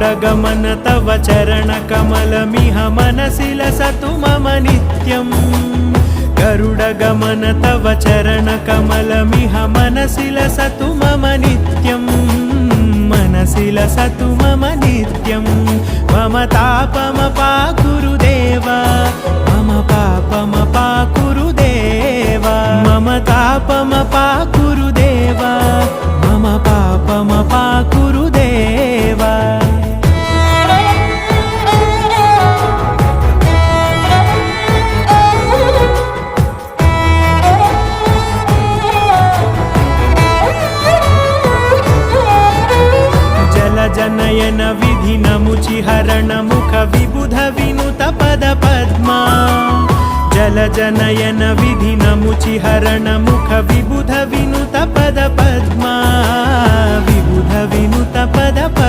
गरुडगमन तव चरणकमलमिह मनसि लसतु मम नित्यम् गरुडगमन तव चरणकमलमिह मनसि लसतु मम नित्यम् मनसि लसतु मम नित्यं मम तापमपाकुरु देवा मम पापमपाकुरु देवा मम तापमपाकुरु देवा मम पापमपाकुरु देवा जनयन विधिन मुचिहरण मुख विबुध विनुत पद पद्मा जल जनयन विधिन मुचिहरण मुख विबुध विनुत पद पद्मा विबुध विनुत पद पद्मा।